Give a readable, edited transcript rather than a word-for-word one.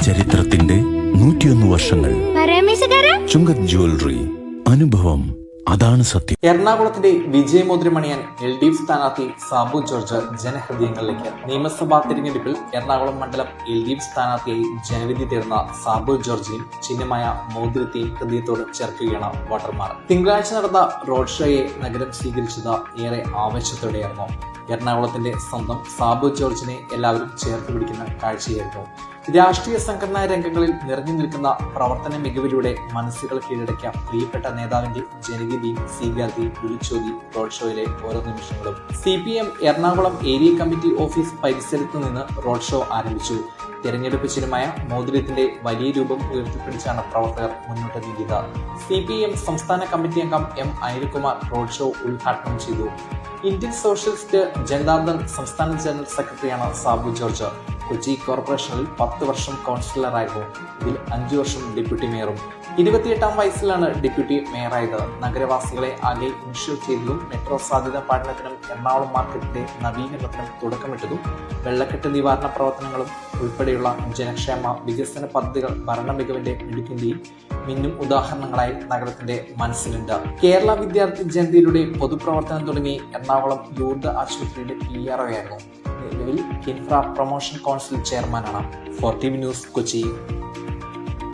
ചരിത്രത്തിന്റെ 101 വർഷങ്ങൾ. ചുങ്കത് ജ്വല്ലറി. അനുഭവം, അതാണ് സത്യം. എറണാകുളത്തിന്റെ വിജയമോതിരമണിയാൻ LDF സ്ഥാനാർത്ഥി സാബു ജോർജ് ജനഹൃദയങ്ങളിലേക്ക്. നിയമസഭാ തിരഞ്ഞെടുപ്പിൽ എറണാകുളം മണ്ഡലം LDF സ്ഥാനാർത്ഥിയായി ജനവിധി തേടുന്ന സാബു ജോർജിനെയും ചിഹ്നമായ മോതിരത്തെയും ഹൃദയത്തോട് ചേർക്കുകയാണ് വോട്ടർമാർ. തിങ്കളാഴ്ച നടന്ന റോഡ് ഷോയെ നഗരം സ്വീകരിച്ചത് ഏറെ ആവേശത്തോടെയായിരുന്നു. എറണാകുളത്തിന്റെ സ്വന്തം സാബു ജോർജിനെ എല്ലാവരും ചേർത്ത് പിടിക്കുന്ന കാഴ്ചയായിരുന്നു. രാഷ്ട്രീയ സംഘടനാ രംഗങ്ങളിൽ നിറഞ്ഞു നിൽക്കുന്ന പ്രവർത്തന മികവിലൂടെ മനസ്സുകൾ കീഴടക്കിയ പ്രിയപ്പെട്ട നേതാവിന്റെ ജനവിധിയും സ്വീകാര്യതയും വിളിച്ചോതി റോഡ് ഷോയിലെ ഓരോ നിമിഷങ്ങളും. CPM Ernakulam area committee office പരിസരത്ത് നിന്ന് റോഡ് ഷോ ആരംഭിച്ചു. തെരഞ്ഞെടുപ്പ് ചിഹ്നമായ മോതിരത്തിന്റെ വലിയ രൂപം ഉയർത്തിപ്പിടിച്ചാണ് പ്രവർത്തകർ മുന്നോട്ട് നീങ്ങിയത്. CPM സംസ്ഥാന കമ്മിറ്റി അംഗം M അനിൽകുമാർ റോഡ് ഷോ ഉദ്ഘാടനം ചെയ്തു. ഇന്ത്യൻ സോഷ്യലിസ്റ്റ് ജനതാദൾ സംസ്ഥാന ജനറൽ സെക്രട്ടറിയാണ് സാബു ജോർജ്. കൊച്ചി കോർപ്പറേഷനിൽ 10 വർഷം കൗൺസിലറായിരുന്നു. ഇതിൽ 5 വർഷം ഡെപ്യൂട്ടി മേയറും. 28-ാം വയസ്സിലാണ് ഡെപ്യൂട്ടി മേയറായത്. നഗരവാസികളെ ആകെ ഇൻഷുർ ചെയ്തതും മെട്രോ സാധ്യത പഠനത്തിനും എറണാകുളം മാർക്കറ്റിന്റെ നവീകരണത്തിനും തുടക്കമിട്ടതും വെള്ളക്കെട്ട് നിവാരണ പ്രവർത്തനങ്ങളും ഉൾപ്പെടെയുള്ള ജനക്ഷേമ വികസന പദ്ധതികൾ ഭരണ മികവിന്റെ മിടുക്കിന്റെയും മിന്നും ഉദാഹരണങ്ങളായി നഗരത്തിന്റെ മനസ്സിലുണ്ട്. കേരള വിദ്യാർത്ഥി ജനതയിലൂടെ പൊതുപ്രവർത്തനം തുടങ്ങി എറണാകുളം യൂത്ത് ആശുപത്രിയുടെ PRO ആയിരുന്നു. നിലവിൽ കിൻഫ്ര പ്രൊമോഷൻ കൗൺസിൽ ചെയർമാനാണ്. 4TV news, Kochi.